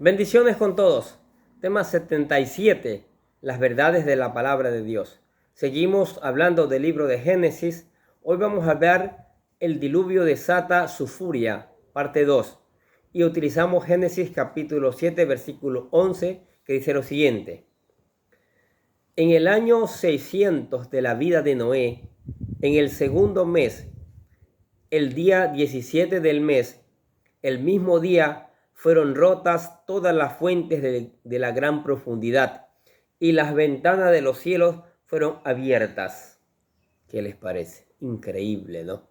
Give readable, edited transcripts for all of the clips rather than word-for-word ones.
Bendiciones con todos. Tema 77. Las verdades de la palabra de Dios. Seguimos hablando del libro de Génesis. Hoy vamos a ver el diluvio desata su furia, parte 2. Y utilizamos Génesis capítulo 7, versículo 11, que dice lo siguiente. En el año 600 de la vida de Noé, en el segundo mes, el día 17 del mes, el mismo día fueron rotas todas las fuentes de la gran profundidad y las ventanas de los cielos fueron abiertas. ¿Qué les parece? Increíble, ¿no?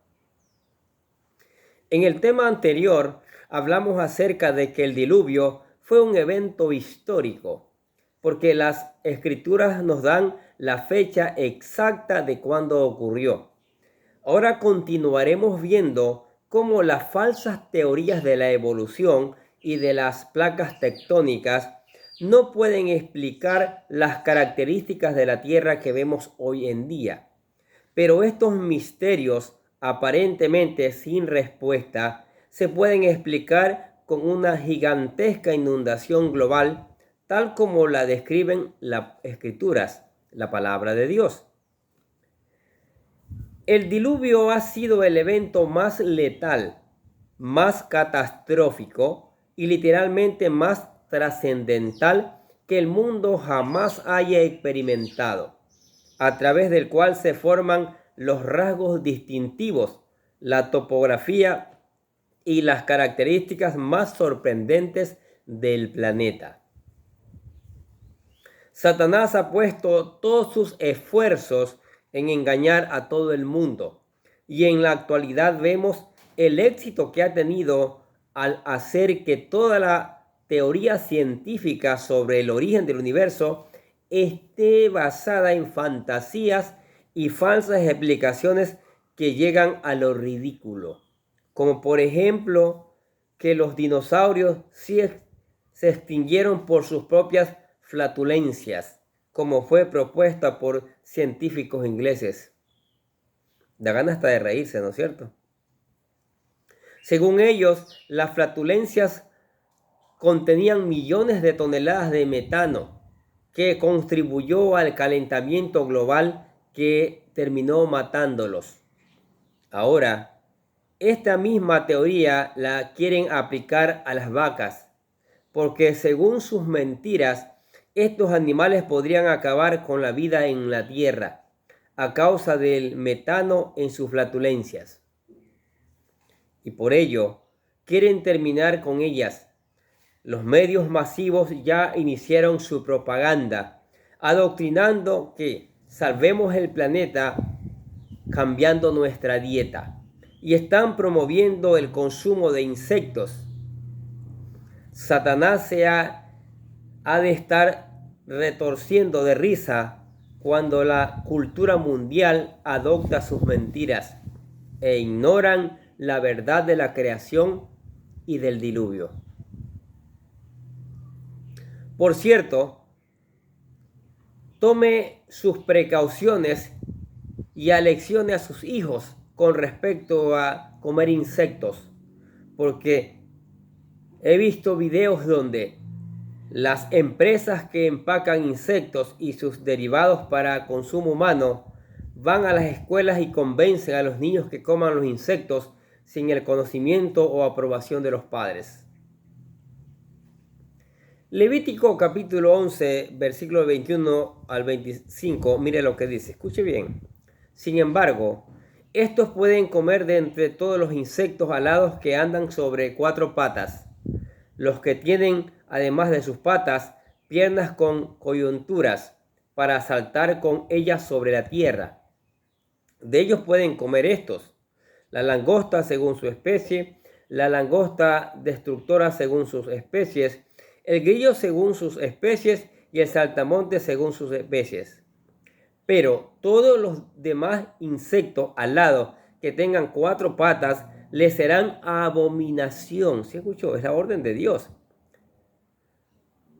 En el tema anterior hablamos acerca de que el diluvio fue un evento histórico, porque las escrituras nos dan la fecha exacta de cuándo ocurrió. Ahora continuaremos viendo cómo las falsas teorías de la evolución y de las placas tectónicas no pueden explicar las características de la Tierra que vemos hoy en día. Pero estos misterios, aparentemente sin respuesta, se pueden explicar con una gigantesca inundación global, tal como la describen las Escrituras, la palabra de Dios. El diluvio ha sido el evento más letal, más catastrófico y literalmente más trascendental que el mundo jamás haya experimentado, a través del cual se forman los rasgos distintivos, la topografía y las características más sorprendentes del planeta. Satanás ha puesto todos sus esfuerzos en engañar a todo el mundo, y en la actualidad vemos el éxito que ha tenido al hacer que toda la teoría científica sobre el origen del universo esté basada en fantasías y falsas explicaciones que llegan a lo ridículo, como por ejemplo que los dinosaurios sí se extinguieron por sus propias flatulencias, como fue propuesta por científicos ingleses. Da ganas hasta de reírse, ¿no es cierto? Según ellos, las flatulencias contenían millones de toneladas de metano, que contribuyó al calentamiento global que terminó matándolos. Ahora, esta misma teoría la quieren aplicar a las vacas, porque según sus mentiras, estos animales podrían acabar con la vida en la tierra a causa del metano en sus flatulencias. Y por ello, quieren terminar con ellas. Los medios masivos ya iniciaron su propaganda, adoctrinando que salvemos el planeta cambiando nuestra dieta. Y están promoviendo el consumo de insectos. Satanás ha de estar retorciendo de risa cuando la cultura mundial adopta sus mentiras e ignoran la verdad de la creación y del diluvio. Por cierto, tome sus precauciones y aleccione a sus hijos con respecto a comer insectos, porque he visto videos donde las empresas que empacan insectos y sus derivados para consumo humano van a las escuelas y convencen a los niños que coman los insectos sin el conocimiento o aprobación de los padres. Levítico capítulo 11, versículo 21 al 25, mire lo que dice, escuche bien. Sin embargo, estos pueden comer de entre todos los insectos alados que andan sobre cuatro patas, los que tienen, además de sus patas, piernas con coyunturas para saltar con ellas sobre la tierra. De ellos pueden comer estos: la langosta según su especie, la langosta destructora según sus especies, el grillo según sus especies y el saltamontes según sus especies. Pero todos los demás insectos alados que tengan cuatro patas les serán abominación. ¿Sí escuchó? Es la orden de Dios.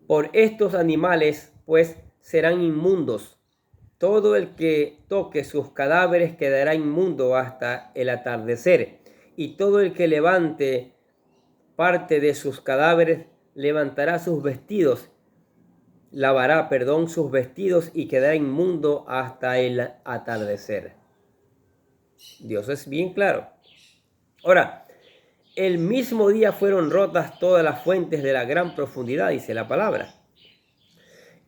Por estos animales, pues, serán inmundos. Todo el que toque sus cadáveres quedará inmundo hasta el atardecer, y todo el que levante parte de sus cadáveres levantará sus vestidos, lavará, sus vestidos y quedará inmundo hasta el atardecer. Dios es bien claro. Ahora, el mismo día fueron rotas todas las fuentes de la gran profundidad, dice la palabra.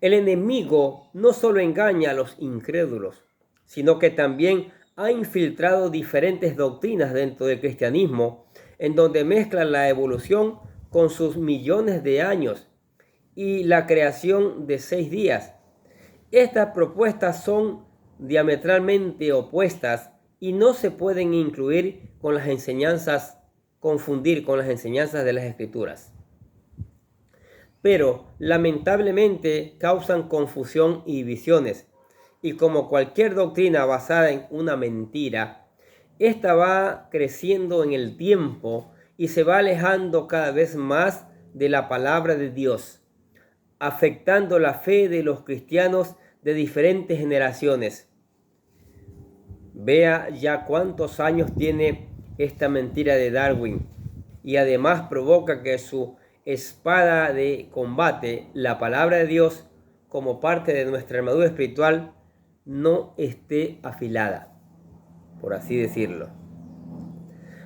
El enemigo no solo engaña a los incrédulos, sino que también ha infiltrado diferentes doctrinas dentro del cristianismo, en donde mezclan la evolución con sus millones de años y la creación de 6 días. Estas propuestas son diametralmente opuestas y no se pueden confundir con las enseñanzas de las Escrituras. Pero lamentablemente causan confusión y divisiones. Y como cualquier doctrina basada en una mentira, esta va creciendo en el tiempo y se va alejando cada vez más de la palabra de Dios, afectando la fe de los cristianos de diferentes generaciones. Vea ya cuántos años tiene esta mentira de Darwin, y además provoca que su espada de combate, la palabra de Dios, como parte de nuestra armadura espiritual, no esté afilada, por así decirlo.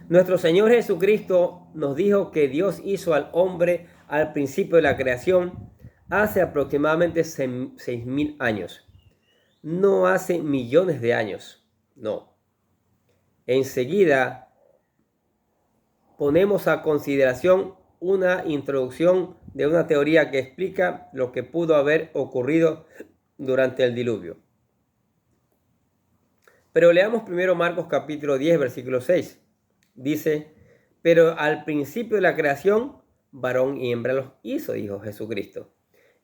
Nuestro Señor Jesucristo nos dijo que Dios hizo al hombre al principio de la creación hace aproximadamente 6.000 años. No hace millones de años, no. Enseguida ponemos a consideración una introducción de una teoría que explica lo que pudo haber ocurrido durante el diluvio. Pero leamos primero Marcos capítulo 10, versículo 6. Dice, pero al principio de la creación, varón y hembra los hizo, dijo Jesucristo.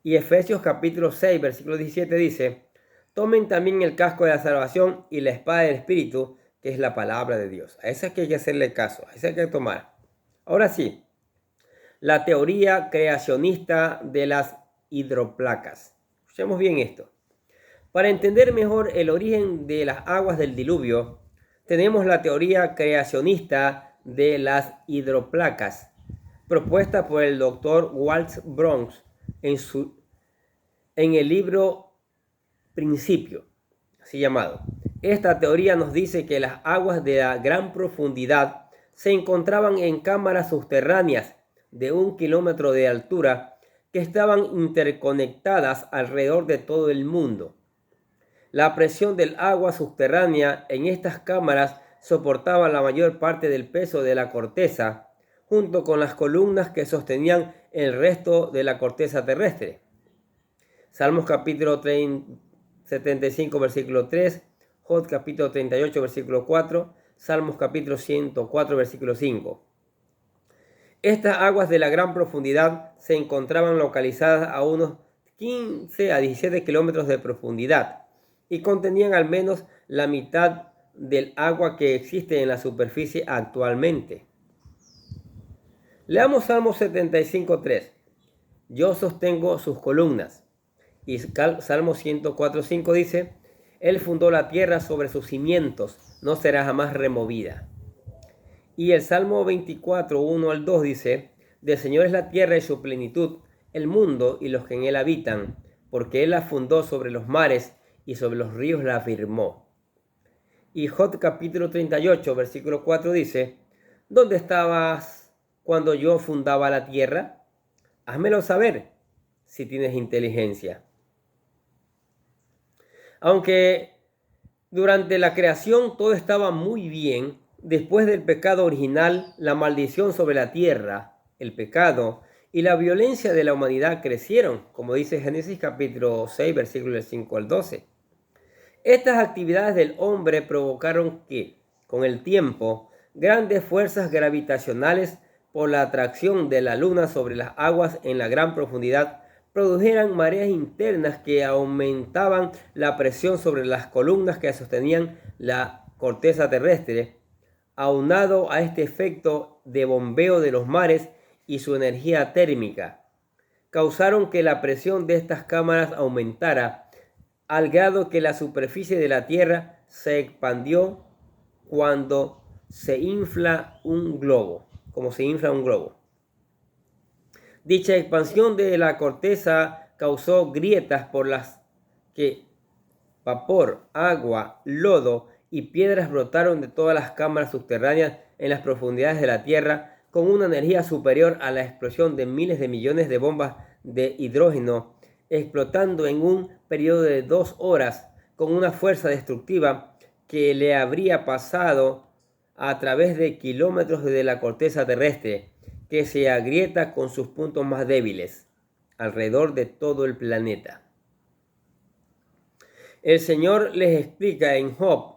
Y Efesios capítulo 6, versículo 17 dice, tomen también el casco de la salvación y la espada del Espíritu, que es la palabra de Dios. A esa que hay que hacerle caso, a esa hay que tomar. Ahora sí, la teoría creacionista de las hidroplacas. Escuchemos bien esto. Para entender mejor el origen de las aguas del diluvio, tenemos la teoría creacionista de las hidroplacas, propuesta por el doctor Walter Bronx en el libro Principio, así llamado. Esta teoría nos dice que las aguas de la gran profundidad se encontraban en cámaras subterráneas de 1 kilómetro de altura que estaban interconectadas alrededor de todo el mundo. La presión del agua subterránea en estas cámaras soportaba la mayor parte del peso de la corteza, junto con las columnas que sostenían el resto de la corteza terrestre. Salmos capítulo 75, versículo 3, Job capítulo 38, versículo 4, Salmos capítulo 104, versículo 5. Estas aguas de la gran profundidad se encontraban localizadas a unos 15 a 17 kilómetros de profundidad y contenían al menos la mitad del agua que existe en la superficie actualmente. Leamos Salmo 75:3. Yo sostengo sus columnas. Y Salmo 104:5 dice, Él fundó la tierra sobre sus cimientos, no será jamás removida. Y el Salmo 24:1 al 2 dice, del Señor es la tierra y su plenitud, el mundo y los que en él habitan, porque Él la fundó sobre los mares y sobre los ríos la afirmó. Y Job capítulo 38, versículo 4 dice, ¿dónde estabas cuando yo fundaba la tierra? Házmelo saber si tienes inteligencia. Aunque durante la creación todo estaba muy bien, después del pecado original, la maldición sobre la tierra, el pecado y la violencia de la humanidad crecieron, como dice Génesis capítulo 6, versículos 5 al 12. Estas actividades del hombre provocaron que, con el tiempo, grandes fuerzas gravitacionales por la atracción de la luna sobre las aguas en la gran profundidad produjeran mareas internas que aumentaban la presión sobre las columnas que sostenían la corteza terrestre. Aunado a este efecto de bombeo de los mares y su energía térmica, causaron que la presión de estas cámaras aumentara al grado que la superficie de la Tierra se expandió cuando se infla un globo, como se infla un globo. Dicha expansión de la corteza causó grietas por las que vapor, agua, lodo y piedras brotaron de todas las cámaras subterráneas en las profundidades de la Tierra con una energía superior a la explosión de miles de millones de bombas de hidrógeno, explotando en un periodo de 2 horas con una fuerza destructiva que le habría pasado a través de kilómetros de la corteza terrestre, que se agrieta con sus puntos más débiles alrededor de todo el planeta. El Señor les explica en Job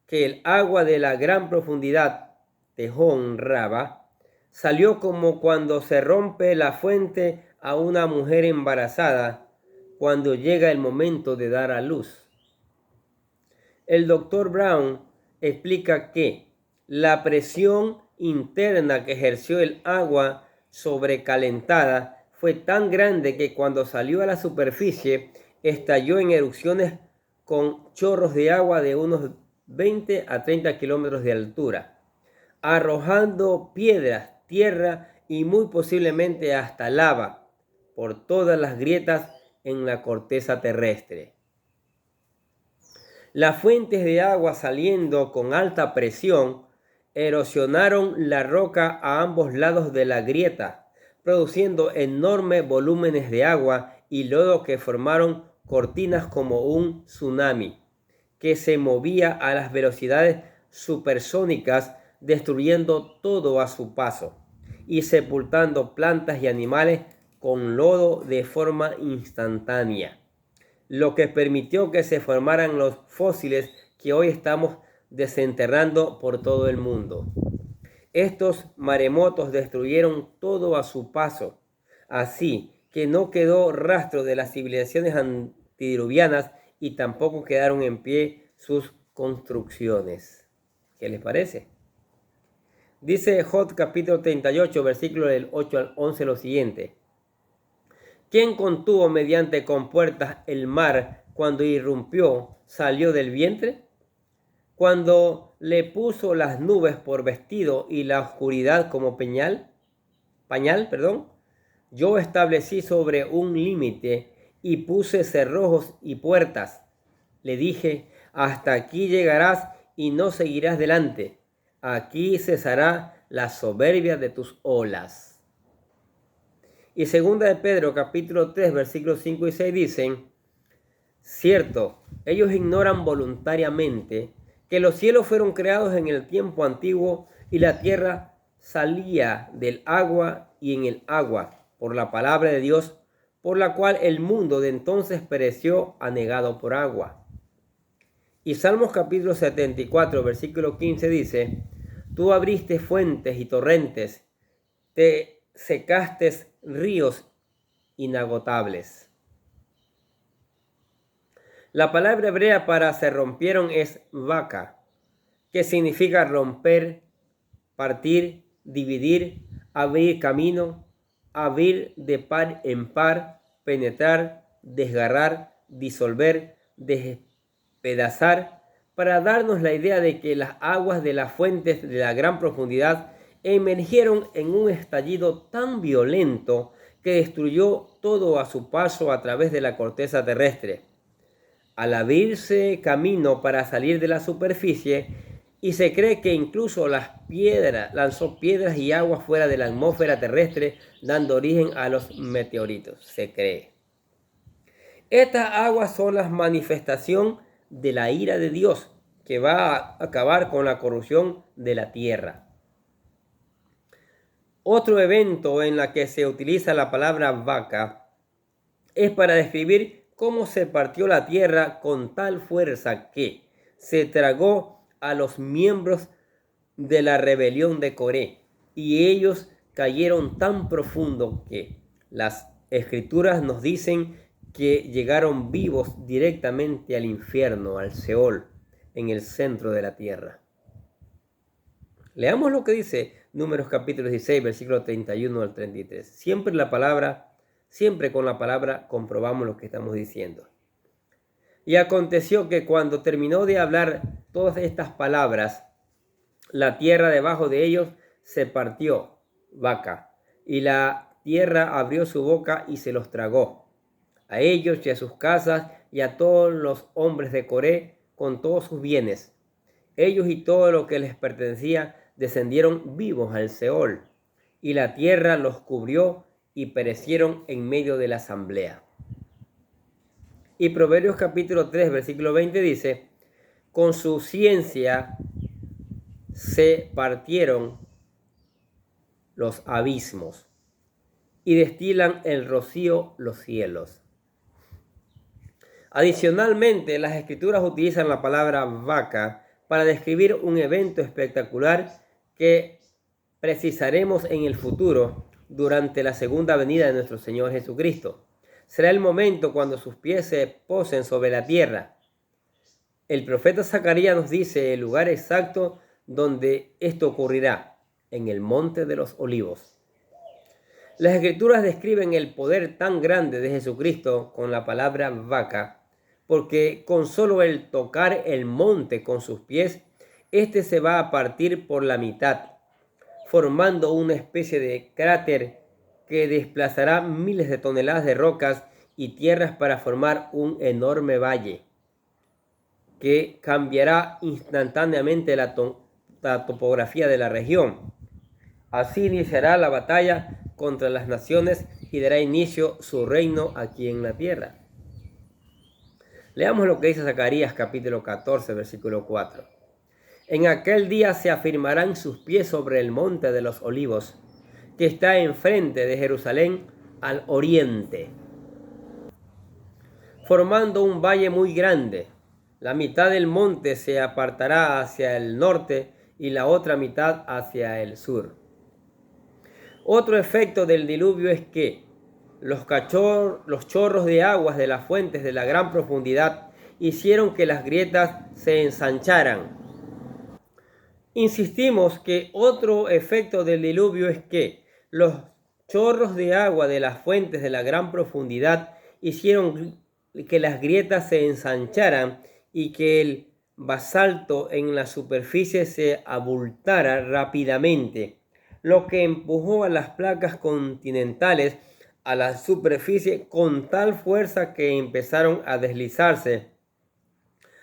que el agua de la gran profundidad, Tejón Raba, salió como cuando se rompe la fuente a una mujer embarazada cuando llega el momento de dar a luz. El Dr. Brown explica que la presión interna que ejerció el agua sobrecalentada fue tan grande que cuando salió a la superficie estalló en erupciones con chorros de agua de unos 20 a 30 kilómetros de altura, arrojando piedras, tierra y muy posiblemente hasta lava por todas las grietas en la corteza terrestre. Las fuentes de agua saliendo con alta presión erosionaron la roca a ambos lados de la grieta, produciendo enormes volúmenes de agua y lodo que formaron cortinas como un tsunami, que se movía a las velocidades supersónicas, destruyendo todo a su paso y sepultando plantas y animales con lodo de forma instantánea, lo que permitió que se formaran los fósiles que hoy estamos desenterrando por todo el mundo. Estos maremotos destruyeron todo a su paso, así que no quedó rastro de las civilizaciones antediluvianas y tampoco quedaron en pie sus construcciones. ¿Qué les parece? Dice Job capítulo 38, versículo del 8 al 11 lo siguiente. ¿Quién contuvo mediante compuertas el mar cuando irrumpió, salió del vientre? Cuando le puso las nubes por vestido y la oscuridad como pañal, yo establecí sobre un límite y puse cerrojos y puertas. Le dije, hasta aquí llegarás y no seguirás delante. Aquí cesará la soberbia de tus olas. Y segunda de Pedro, capítulo 3, versículos 5 y 6 dicen, cierto, ellos ignoran voluntariamente que los cielos fueron creados en el tiempo antiguo y la tierra salía del agua y en el agua por la palabra de Dios, por la cual el mundo de entonces pereció anegado por agua. Y Salmos capítulo 74, versículo 15 dice, tú abriste fuentes y torrentes, te secaste ríos inagotables. La palabra hebrea para se rompieron es vaca, que significa romper, partir, dividir, abrir camino, abrir de par en par, penetrar, desgarrar, disolver, despedazar, para darnos la idea de que las aguas de las fuentes de la gran profundidad emergieron en un estallido tan violento que destruyó todo a su paso a través de la corteza terrestre. Al abrirse camino para salir de la superficie, y se cree que incluso lanzó piedras y agua fuera de la atmósfera terrestre, dando origen a los meteoritos, se cree. Estas aguas son la manifestación de la ira de Dios, que va a acabar con la corrupción de la tierra. Otro evento en la que se utiliza la palabra vaca es para describir cómo se partió la tierra con tal fuerza que se tragó a los miembros de la rebelión de Coré, y ellos cayeron tan profundo que las escrituras nos dicen que llegaron vivos directamente al infierno, al Seol, en el centro de la tierra. Leamos lo que dice Números capítulo 16, versículo 31 al 33. Siempre con la palabra comprobamos lo que estamos diciendo. Y aconteció que cuando terminó de hablar todas estas palabras, la tierra debajo de ellos se partió, vaca, y la tierra abrió su boca y se los tragó, a ellos y a sus casas y a todos los hombres de Coré con todos sus bienes. Ellos y todo lo que les pertenecía descendieron vivos al Seol, y la tierra los cubrió y perecieron en medio de la asamblea. Y Proverbios capítulo 3, versículo 20 dice: con su ciencia se partieron los abismos y destilan el rocío los cielos. Adicionalmente, las escrituras utilizan la palabra vaca para describir un evento espectacular que precisaremos en el futuro durante la segunda venida de nuestro Señor Jesucristo. Será el momento cuando sus pies se posen sobre la tierra. El profeta Zacarías nos dice el lugar exacto donde esto ocurrirá: en el monte de los olivos. Las escrituras describen el poder tan grande de Jesucristo con la palabra vaca, porque con solo el tocar el monte con sus pies, este se va a partir por la mitad, formando una especie de cráter que desplazará miles de toneladas de rocas y tierras para formar un enorme valle que cambiará instantáneamente la topografía de la región. Así iniciará la batalla contra las naciones y dará inicio su reino aquí en la tierra. Leamos lo que dice Zacarías capítulo 14, versículo 4. En aquel día se afirmarán sus pies sobre el monte de los olivos, que está enfrente de Jerusalén al oriente, formando un valle muy grande. La mitad del monte se apartará hacia el norte y la otra mitad hacia el sur. Otro efecto del diluvio es que los chorros de aguas de las fuentes de la gran profundidad hicieron que las grietas se ensancharan. Insistimos que otro efecto del diluvio es que los chorros de agua de las fuentes de la gran profundidad hicieron que las grietas se ensancharan y que el basalto en la superficie se abultara rápidamente, lo que empujó a las placas continentales a la superficie con tal fuerza que empezaron a deslizarse,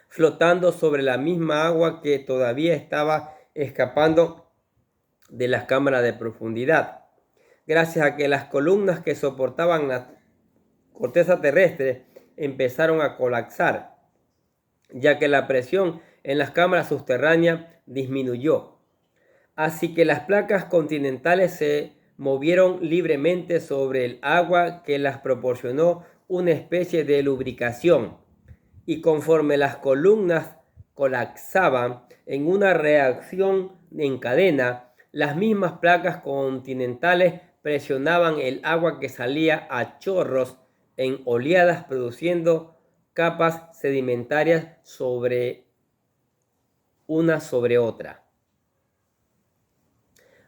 flotando sobre la misma agua que todavía estaba escapando de las cámaras de profundidad, gracias a que las columnas que soportaban la corteza terrestre empezaron a colapsar, ya que la presión en las cámaras subterráneas disminuyó. Así que las placas continentales se movieron libremente sobre el agua, que las proporcionó una especie de lubricación, y conforme las columnas colapsaban en una reacción en cadena, las mismas placas continentales presionaban el agua que salía a chorros en oleadas, produciendo capas sedimentarias una sobre otra.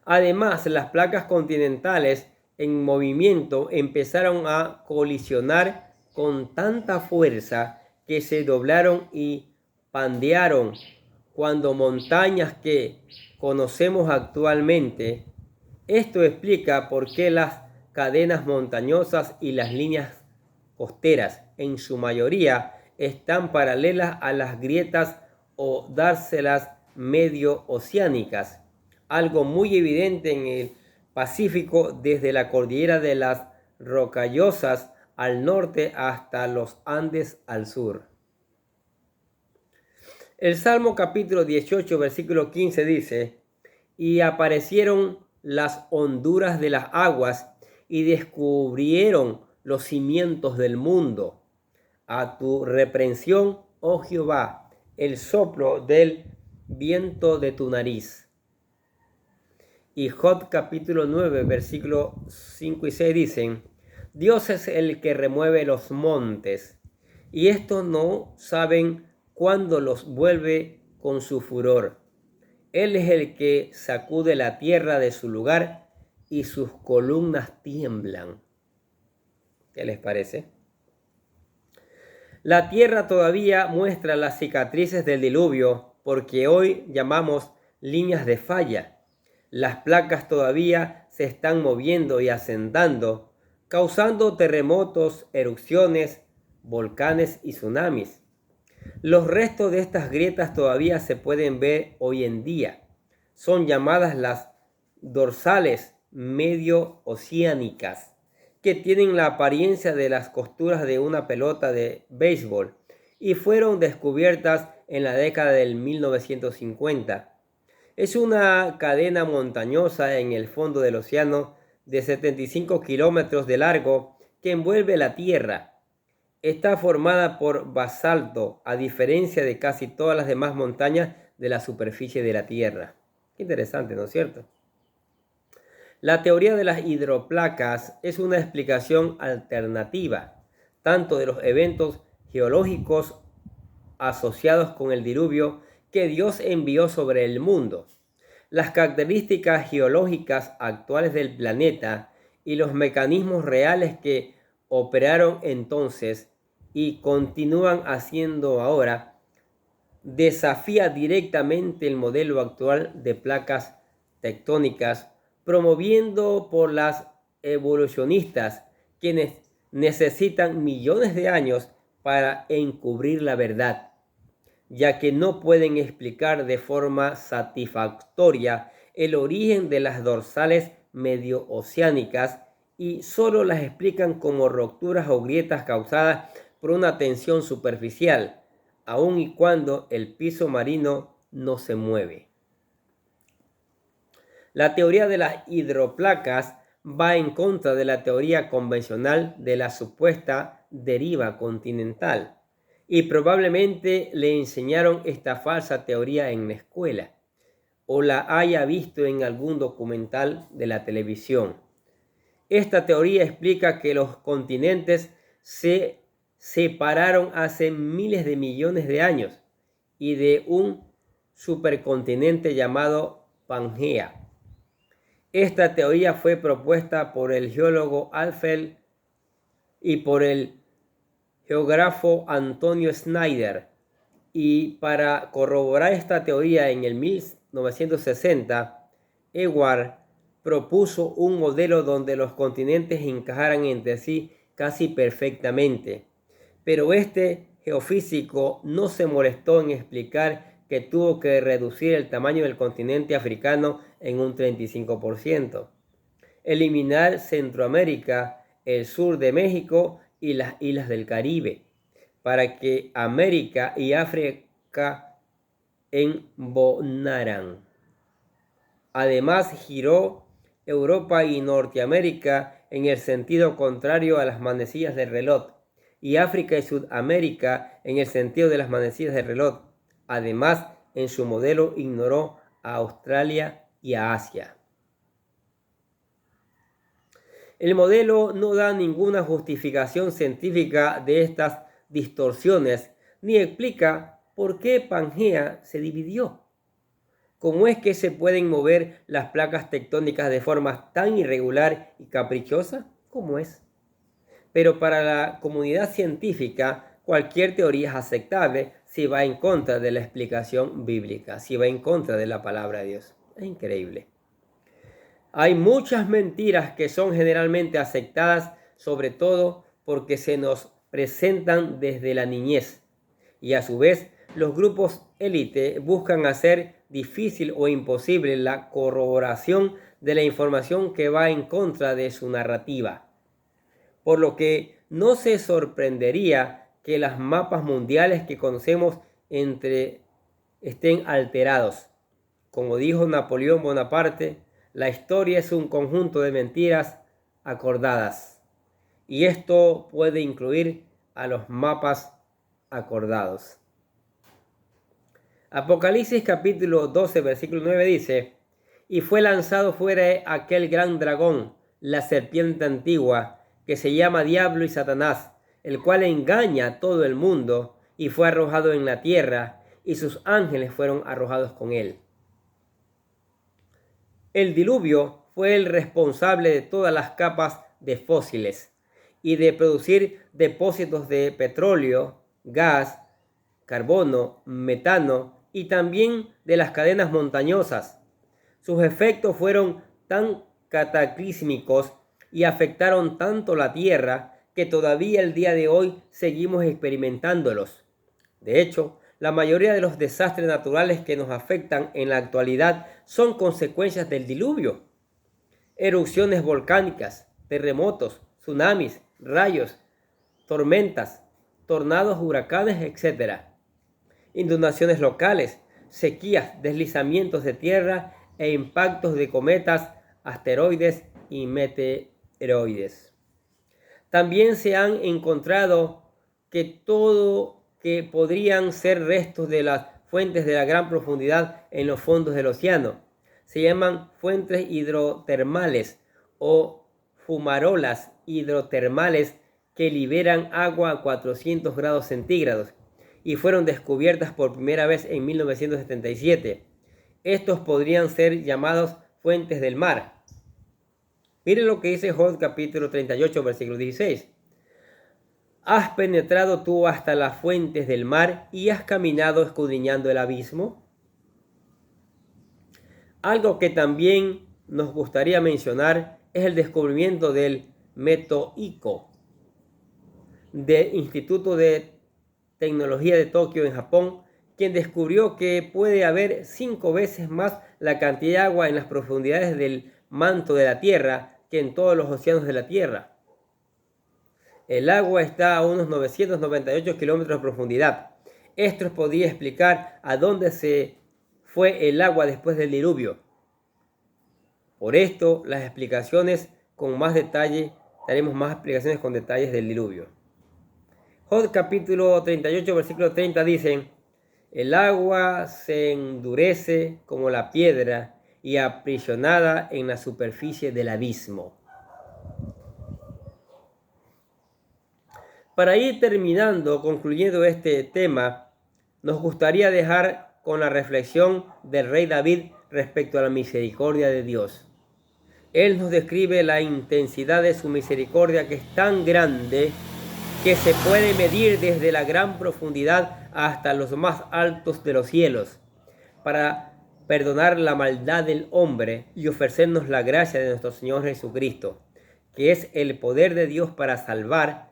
Además, las placas continentales en movimiento empezaron a colisionar con tanta fuerza que se doblaron y pandearon cuando montañas que conocemos actualmente. Esto explica por qué las cadenas montañosas y las líneas costeras en su mayoría están paralelas a las grietas o dárselas medio oceánicas, algo muy evidente en el Pacífico desde la cordillera de las Rocallosas al norte hasta los Andes al sur. El Salmo capítulo 18 versículo 15 dice: y aparecieron las honduras de las aguas y descubrieron los cimientos del mundo. A tu reprensión, oh Jehová, el soplo del viento de tu nariz. Y Job capítulo 9 versículos 5 y 6 dicen: Dios es el que remueve los montes, y estos no saben cuándo los vuelve con su furor. Él es el que sacude la tierra de su lugar y sus columnas tiemblan. ¿Qué les parece? La tierra todavía muestra las cicatrices del diluvio, porque hoy llamamos líneas de falla. Las placas todavía se están moviendo y asentando, causando terremotos, erupciones, volcanes y tsunamis. Los restos de estas grietas todavía se pueden ver hoy en día. Son llamadas las dorsales medio oceánicas, que tienen la apariencia de las costuras de una pelota de béisbol y fueron descubiertas en la década del 1950. Es una cadena montañosa en el fondo del océano de 75 kilómetros de largo que envuelve la Tierra. Está formada por basalto, a diferencia de casi todas las demás montañas de la superficie de la Tierra. Qué interesante, ¿no es cierto? La teoría de las hidroplacas es una explicación alternativa, tanto de los eventos geológicos asociados con el diluvio que Dios envió sobre el mundo, las características geológicas actuales del planeta y los mecanismos reales que operaron entonces y continúan haciendo ahora, desafía directamente el modelo actual de placas tectónicas promoviendo por las evolucionistas, quienes necesitan millones de años para encubrir la verdad, ya que no pueden explicar de forma satisfactoria el origen de las dorsales medio-oceánicas y solo las explican como rupturas o grietas causadas por una tensión superficial, aun y cuando el piso marino no se mueve. La teoría de las hidroplacas va en contra de la teoría convencional de la supuesta deriva continental y probablemente le enseñaron esta falsa teoría en la escuela o la haya visto en algún documental de la televisión. Esta teoría explica que los continentes se separaron hace miles de millones de años y de un supercontinente llamado Pangea. Esta teoría fue propuesta por el geólogo Alfred y por el geógrafo Antonio Snyder, y para corroborar esta teoría en el 1960, Ewald propuso un modelo donde los continentes encajaran entre sí casi perfectamente, pero este geofísico no se molestó en explicar que tuvo que reducir el tamaño del continente africano en un 35%, eliminar Centroamérica, el sur de México y las islas del Caribe, para que América y África embonaran. Además, giró Europa y Norteamérica en el sentido contrario a las manecillas del reloj, y África y Sudamérica en el sentido de las manecillas del reloj. Además, en su modelo ignoró a Australia y a Asia. El modelo no da ninguna justificación científica de estas distorsiones, ni explica por qué Pangea se dividió. ¿Cómo es que se pueden mover las placas tectónicas de forma tan irregular y caprichosa? ¿Cómo es? Pero para la comunidad científica, cualquier teoría es aceptable si va en contra de la explicación bíblica, si va en contra de la palabra de Dios. Es increíble. Hay muchas mentiras que son generalmente aceptadas, sobre todo porque se nos presentan desde la niñez. Y a su vez, los grupos élite buscan hacer difícil o imposible la corroboración de la información que va en contra de su narrativa. Por lo que no se sorprendería que los mapas mundiales que conocemos estén alterados. Como dijo Napoleón Bonaparte, la historia es un conjunto de mentiras acordadas. Y esto puede incluir a los mapas acordados. Apocalipsis capítulo 12, versículo 9 dice: y fue lanzado fuera aquel gran dragón, la serpiente antigua, que se llama Diablo y Satanás, el cual engaña a todo el mundo, y fue arrojado en la tierra, y sus ángeles fueron arrojados con él. El diluvio fue el responsable de todas las capas de fósiles y de producir depósitos de petróleo, gas, carbono, metano y también de las cadenas montañosas. Sus efectos fueron tan cataclísmicos y afectaron tanto la Tierra que todavía el día de hoy seguimos experimentándolos. De hecho, la mayoría de los desastres naturales que nos afectan en la actualidad son consecuencias del diluvio. Erupciones volcánicas, terremotos, tsunamis, rayos, tormentas, tornados, huracanes, etc. Inundaciones locales, sequías, deslizamientos de tierra e impactos de cometas, asteroides y meteoroides. También se han encontrado que todo que podrían ser restos de las fuentes de la gran profundidad en los fondos del océano. Se llaman fuentes hidrotermales o fumarolas hidrotermales que liberan agua a 400 grados centígrados y fueron descubiertas por primera vez en 1977. Estos podrían ser llamados fuentes del mar. Miren lo que dice Job capítulo 38, versículo 16. ¿Has penetrado tú hasta las fuentes del mar y has caminado escudriñando el abismo? Algo que también nos gustaría mencionar es el descubrimiento del Meto-Ico, del Instituto de Tecnología de Tokio en Japón, quien descubrió que puede haber 5 veces más la cantidad de agua en las profundidades del manto de la Tierra que en todos los océanos de la Tierra. El agua está a unos 998 kilómetros de profundidad. Esto podría explicar a dónde se fue el agua después del diluvio. Por esto, las explicaciones con más detalle, daremos más explicaciones con detalles del diluvio. Job capítulo 38, versículo 30 dicen: el agua se endurece como la piedra y aprisionada en la superficie del abismo. Para ir terminando, concluyendo este tema, nos gustaría dejar con la reflexión del rey David respecto a la misericordia de Dios. Él nos describe la intensidad de su misericordia, que es tan grande que se puede medir desde la gran profundidad hasta los más altos de los cielos, para perdonar la maldad del hombre y ofrecernos la gracia de nuestro Señor Jesucristo, que es el poder de Dios para salvar,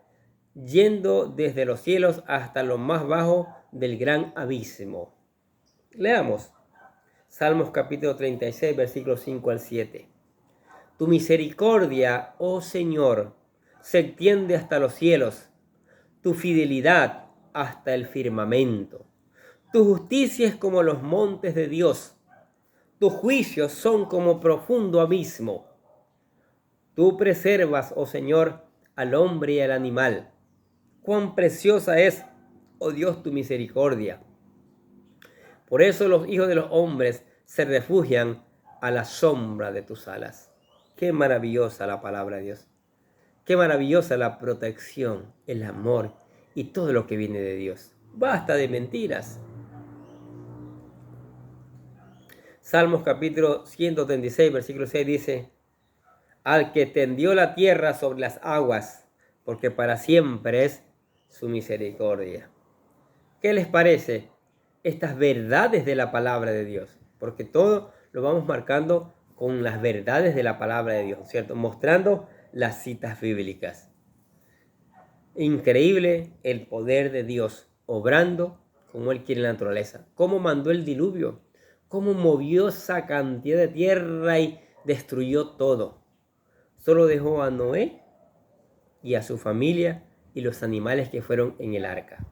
yendo desde los cielos hasta lo más bajo del gran abismo. Leamos Salmos capítulo 36, versículos 5 al 7. Tu misericordia, oh Señor, se extiende hasta los cielos, tu fidelidad hasta el firmamento. Tu justicia es como los montes de Dios, tus juicios son como profundo abismo. Tú preservas, oh Señor, al hombre y al animal. Cuán preciosa es, oh Dios, tu misericordia. Por eso los hijos de los hombres se refugian a la sombra de tus alas. Qué maravillosa la palabra de Dios. Qué maravillosa la protección, el amor y todo lo que viene de Dios. Basta de mentiras. Salmos capítulo 136, versículo 6 dice: al que tendió la tierra sobre las aguas, porque para siempre es su misericordia. ¿Qué les parece estas verdades de la palabra de Dios? Porque todo lo vamos marcando con las verdades de la palabra de Dios, ¿cierto? Mostrando las citas bíblicas. Increíble el poder de Dios, obrando como Él quiere en la naturaleza. Cómo mandó el diluvio, cómo movió esa cantidad de tierra y destruyó todo. Solo dejó a Noé y a su familia y los animales que fueron en el arca.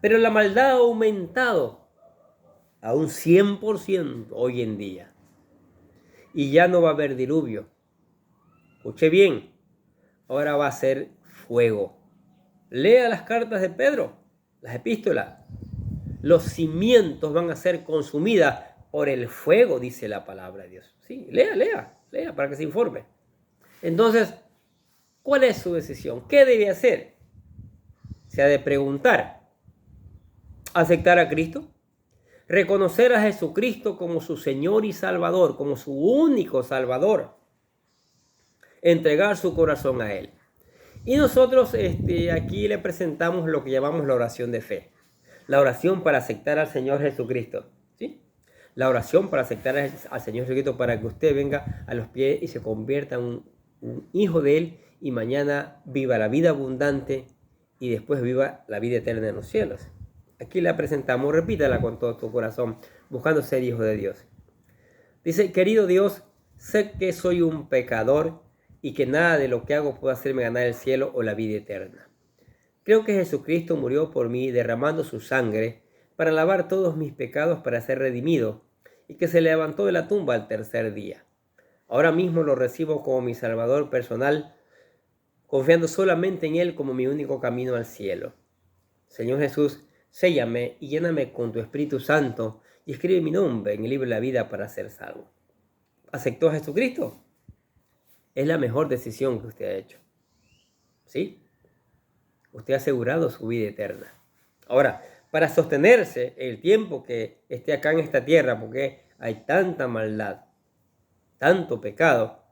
Pero la maldad ha aumentado a un 100% hoy en día. Y ya no va a haber diluvio. Escuche bien, ahora va a ser fuego. Lea las cartas de Pedro, las epístolas. Los cimientos van a ser consumidas por el fuego, dice la palabra de Dios. Sí, lea para que se informe. Entonces, ¿cuál es su decisión? ¿Qué debe hacer? Se ha de preguntar: ¿aceptar a Cristo? Reconocer a Jesucristo como su Señor y Salvador, como su único Salvador. Entregar su corazón a Él. Y nosotros aquí le presentamos lo que llamamos la oración de fe. La oración para aceptar al Señor Jesucristo. ¿Sí? la oración para aceptar al Señor Jesucristo, para que usted venga a los pies y se convierta en un hijo de Él y mañana viva la vida abundante y después viva la vida eterna en los cielos. Aquí la presentamos, repítala con todo tu corazón, buscando ser hijo de Dios. Dice: querido Dios, sé que soy un pecador y que nada de lo que hago puede hacerme ganar el cielo o la vida eterna. Creo que Jesucristo murió por mí derramando su sangre para lavar todos mis pecados, para ser redimido, y que se levantó de la tumba al tercer día. Ahora mismo lo recibo como mi Salvador personal, confiando solamente en Él como mi único camino al cielo. Señor Jesús, séllame y lléname con tu Espíritu Santo y escribe mi nombre en el libro de la vida para ser salvo. ¿Aceptó a Jesucristo? Es la mejor decisión que usted ha hecho. ¿Sí? Usted ha asegurado su vida eterna. Ahora, para sostenerse el tiempo que esté acá en esta tierra, porque hay tanta maldad, tanto pecado,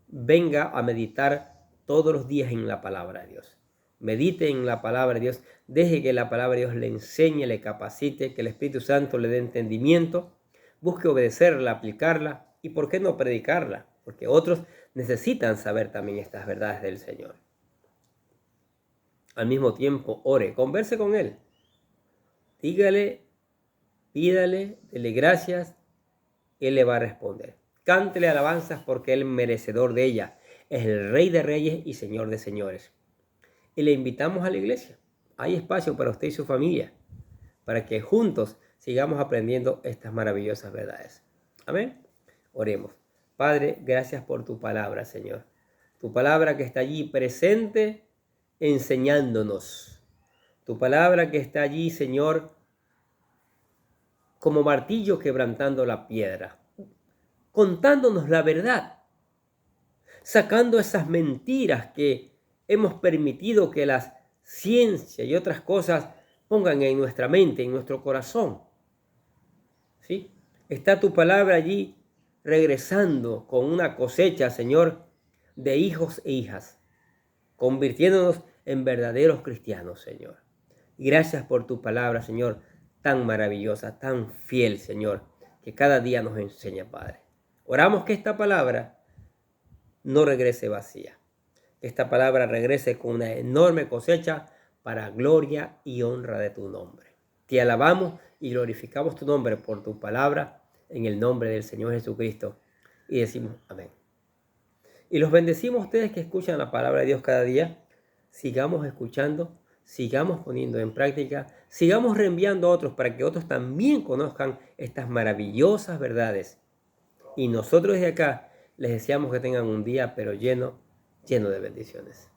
venga a meditar todos los días en la palabra de Dios. Medite en la palabra de Dios, deje que la palabra de Dios le enseñe, le capacite, que el Espíritu Santo le dé entendimiento, busque obedecerla, aplicarla y por qué no predicarla, porque otros necesitan saber también estas verdades del Señor. Al mismo tiempo, ore, converse con Él, dígale, pídale, dele gracias, Él le va a responder. Cántele alabanzas porque Él es merecedor de ella, es el Rey de Reyes y Señor de Señores. Y le invitamos a la iglesia. Hay espacio para usted y su familia, para que juntos sigamos aprendiendo estas maravillosas verdades. Amén. Oremos. Padre, gracias por tu palabra, Señor. Tu palabra que está allí presente, enseñándonos. Tu palabra que está allí, Señor, como martillo quebrantando la piedra, contándonos la verdad, sacando esas mentiras que hemos permitido que las ciencias y otras cosas pongan en nuestra mente, en nuestro corazón. ¿Sí? Está tu palabra allí regresando con una cosecha, Señor, de hijos e hijas, convirtiéndonos en verdaderos cristianos, Señor. Gracias por tu palabra, Señor, tan maravillosa, tan fiel, Señor, que cada día nos enseña, Padre. Oramos que esta palabra no regrese vacía, que esta palabra regrese con una enorme cosecha para gloria y honra de tu nombre. Te alabamos y glorificamos tu nombre por tu palabra en el nombre del Señor Jesucristo y decimos amén. Y los bendecimos a ustedes que escuchan la palabra de Dios cada día. Sigamos escuchando, sigamos poniendo en práctica, sigamos reenviando a otros para que otros también conozcan estas maravillosas verdades. Y nosotros desde acá les deseamos que tengan un día pero lleno de bendiciones.